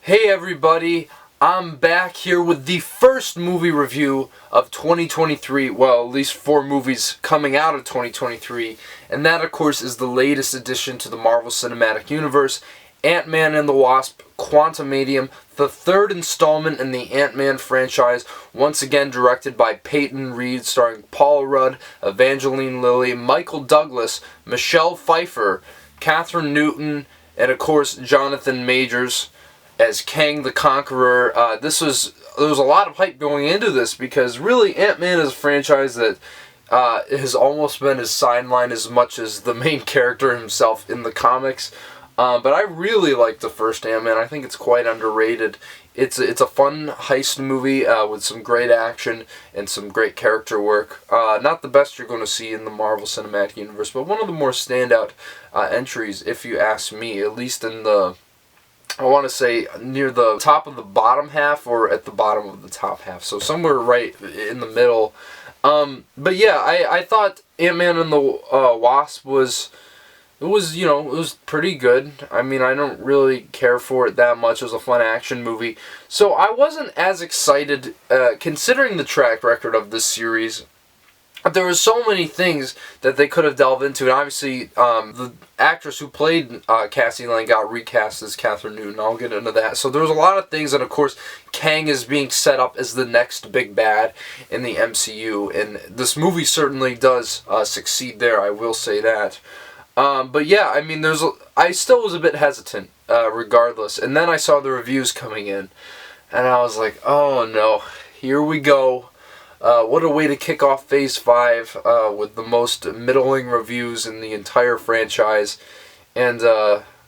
Hey everybody, I'm back here with the first movie review of 2023, well, at least 4 movies coming out of 2023, and that of course is the latest addition to the Marvel Cinematic Universe, Ant-Man and the Wasp, Quantumania, the 3rd installment in the Ant-Man franchise, once again directed by Peyton Reed, starring Paul Rudd, Evangeline Lilly, Michael Douglas, Michelle Pfeiffer, Catherine Newton, and of course Jonathan Majors as Kang the Conqueror. There was a lot of hype going into this because really Ant-Man is a franchise that has almost been his sideline as much as the main character himself in the comics. But I really like the first Ant-Man. I think it's quite underrated. It's a fun heist movie with some great action and some great character work. Not the best you're going to see in the Marvel Cinematic Universe, but one of the more standout entries, if you ask me, at least in the, I want to say, near the top of the bottom half or at the bottom of the top half. So somewhere right in the middle. But yeah, I thought Ant-Man and the Wasp was pretty good. I mean, I don't really care for it that much. It was a fun action movie. So I wasn't as excited, considering the track record of this series. There were so many things that they could have delved into, and obviously the actress who played Cassie Lang got recast as Catherine Newton. I'll get into that. So there was a lot of things, and of course Kang is being set up as the next big bad in the MCU, and this movie certainly does succeed there, I will say that. But yeah, I mean, I still was a bit hesitant, regardless, and then I saw the reviews coming in, and I was like, oh no, here we go. What a way to kick off Phase 5 with the most middling reviews in the entire franchise. And,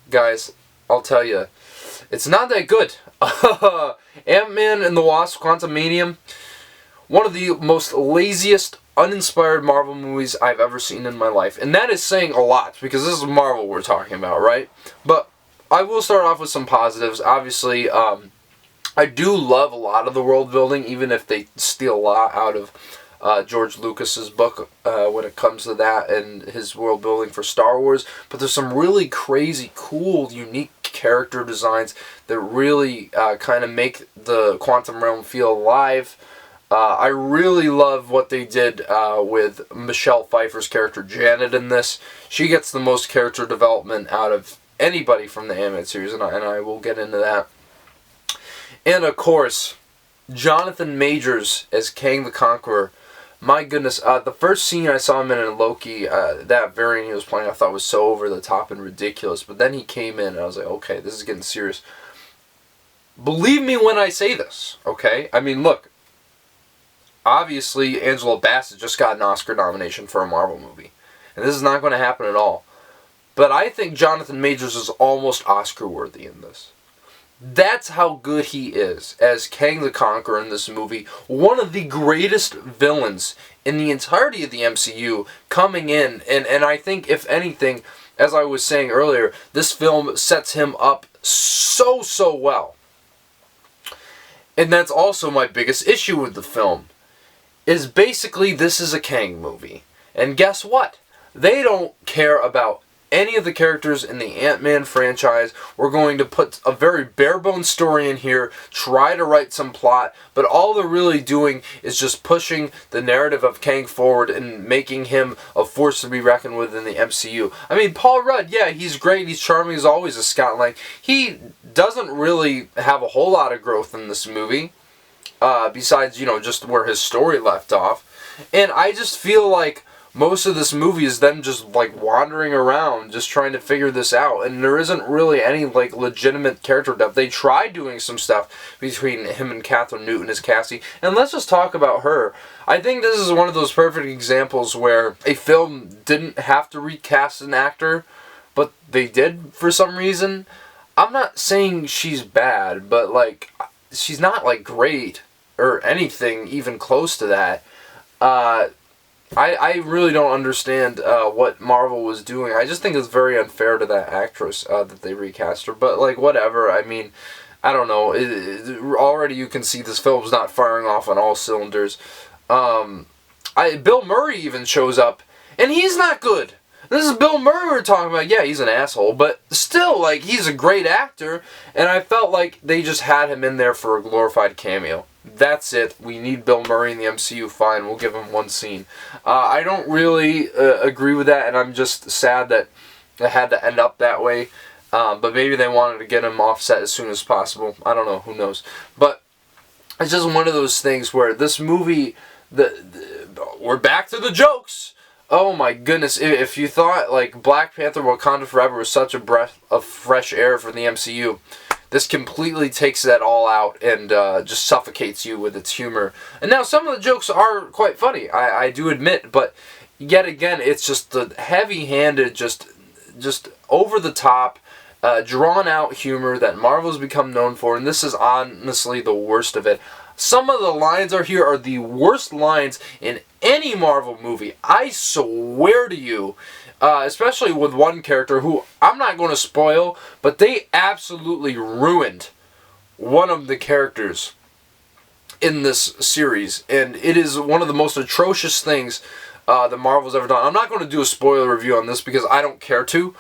guys, I'll tell you, it's not that good. Ant-Man and the Wasp, Quantumania, one of the most laziest, uninspired Marvel movies I've ever seen in my life. And that is saying a lot, because this is Marvel we're talking about, right? But I will start off with some positives. Obviously, I do love a lot of the world building, even if they steal a lot out of George Lucas's book when it comes to that and his world building for Star Wars. But there's some really crazy, cool, unique character designs that really kind of make the quantum realm feel alive. I really love what they did with Michelle Pfeiffer's character Janet in this. She gets the most character development out of anybody from the animated series, and I will get into that. And of course, Jonathan Majors as Kang the Conqueror. My goodness, the first scene I saw him in Loki, that variant he was playing, I thought was so over the top and ridiculous. But then he came in and I was like, okay, this is getting serious. Believe me when I say this, okay? I mean, look, obviously Angela Bassett just got an Oscar nomination for a Marvel movie. And this is not going to happen at all. But I think Jonathan Majors is almost Oscar-worthy in this. That's how good he is as Kang the Conqueror in this movie. One of the greatest villains in the entirety of the MCU coming in. And I think, if anything, as I was saying earlier, this film sets him up so well. And that's also my biggest issue with the film. Is basically this is a Kang movie. And guess what? They don't care about any of the characters in the Ant-Man franchise. We're going to put a very bare-bones story in here, try to write some plot, but all they're really doing is just pushing the narrative of Kang forward and making him a force to be reckoned with in the MCU. I mean, Paul Rudd, yeah, he's great, he's charming, he's always a Scott Lang. He doesn't really have a whole lot of growth in this movie, besides, just where his story left off. And I just feel like most of this movie is them just wandering around, just trying to figure this out, and there isn't really any legitimate character depth. They tried doing some stuff between him and Catherine Newton as Cassie, and let's just talk about her. I think this is one of those perfect examples where a film didn't have to recast an actor, but they did for some reason. I'm not saying she's bad, but she's not great or anything even close to that. I really don't understand what Marvel was doing. I just think it's very unfair to that actress that they recast her. But, whatever. I mean, I don't know. Already you can see this film's not firing off on all cylinders. Bill Murray even shows up, and he's not good. This is Bill Murray we're talking about. Yeah, he's an asshole, but still, like, he's a great actor, and I felt like they just had him in there for a glorified cameo. That's it. We need Bill Murray in the MCU. Fine, we'll give him one scene. I don't really agree with that, and I'm just sad that it had to end up that way. But maybe they wanted to get him offset as soon as possible. I don't know. Who knows? But it's just one of those things where this movie, we're back to the jokes. Oh my goodness, if you thought like Black Panther Wakanda Forever was such a breath of fresh air for the MCU, this completely takes that all out and just suffocates you with its humor. And now some of the jokes are quite funny, I do admit, but yet again, it's just the heavy-handed, just over the top, drawn out humor that Marvel's become known for, and this is honestly the worst of it. Some of the lines here are the worst lines in any Marvel movie. I swear to you, especially with one character who I'm not going to spoil, but they absolutely ruined one of the characters in this series, and it is one of the most atrocious things that Marvel's ever done. I'm not going to do a spoiler review on this because I don't care to,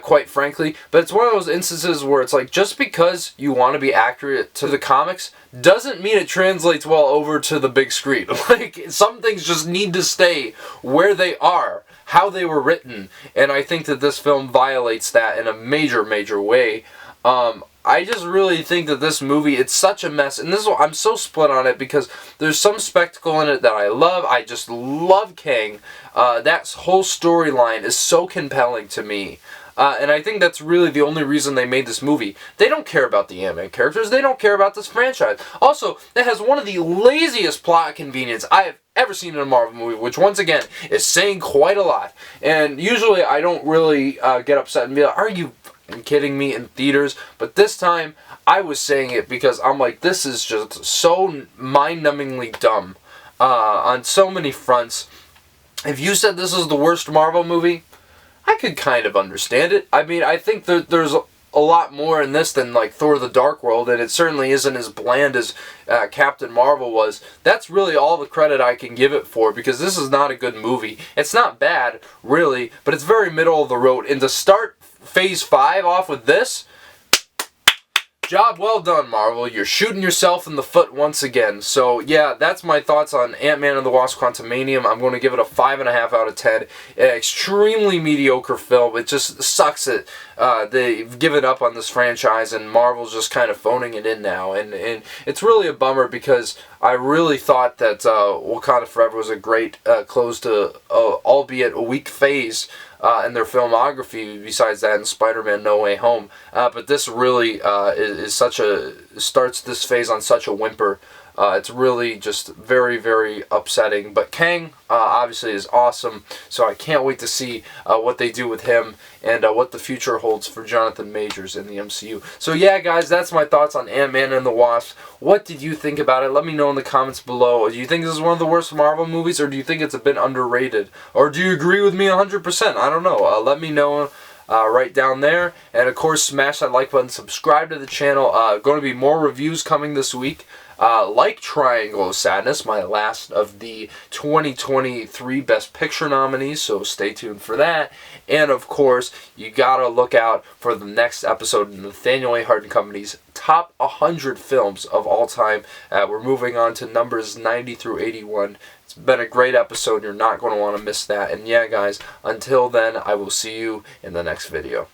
quite frankly, but it's one of those instances where it's like, just because you want to be accurate to the comics doesn't mean it translates well over to the big screen. Like, some things just need to stay where they are, how they were written, and I think that this film violates that in a major, major way. I just really think that this movie, it's such a mess, and I'm so split on it because there's some spectacle in it that I love. I just love Kang. That whole storyline is so compelling to me. And I think that's really the only reason they made this movie. They don't care about the Ant-Man characters. They don't care about this franchise. Also, it has one of the laziest plot convenience I have ever seen in a Marvel movie, which once again is saying quite a lot. And usually I don't really get upset and be like, are you kidding me, in theaters? But this time I was saying it because I'm like, this is just so mind-numbingly dumb on so many fronts. If you said this is the worst Marvel movie, I could kind of understand it. I mean, I think that there's a lot more in this than like Thor the Dark World, and it certainly isn't as bland as Captain Marvel was. That's really all the credit I can give it for, because this is not a good movie. It's not bad, really, but it's very middle of the road. And to start Phase 5 off with this, job well done, Marvel. You're shooting yourself in the foot once again. So, yeah, that's my thoughts on Ant-Man and the Wasp: Quantumania. I'm going to give it a 5.5 out of 10. Extremely mediocre film. It just sucks that they've given up on this franchise and Marvel's just kind of phoning it in now. And it's really a bummer because I really thought that Wakanda Forever was a great close to, albeit a weak phase in their filmography, besides that and Spider-Man No Way Home. But this really starts this phase on such a whimper. It's really just very, very upsetting. But Kang, obviously, is awesome, so I can't wait to see what they do with him and what the future holds for Jonathan Majors in the MCU. So yeah, guys, that's my thoughts on Ant-Man and the Wasp. What did you think about it? Let me know in the comments below. Do you think this is one of the worst Marvel movies, or do you think it's a bit underrated? Or do you agree with me 100%? I don't know. Let me know right down there. And of course, smash that like button, subscribe to the channel. Going to be more reviews coming this week. Like Triangle of Sadness, my last of the 2023 Best Picture nominees, so stay tuned for that. And of course, you gotta look out for the next episode in Nathaniel A. Hart & Company's Top 100 Films of All Time. We're moving on to numbers 90 through 81. It's been a great episode. You're not going to want to miss that. And yeah, guys, until then, I will see you in the next video.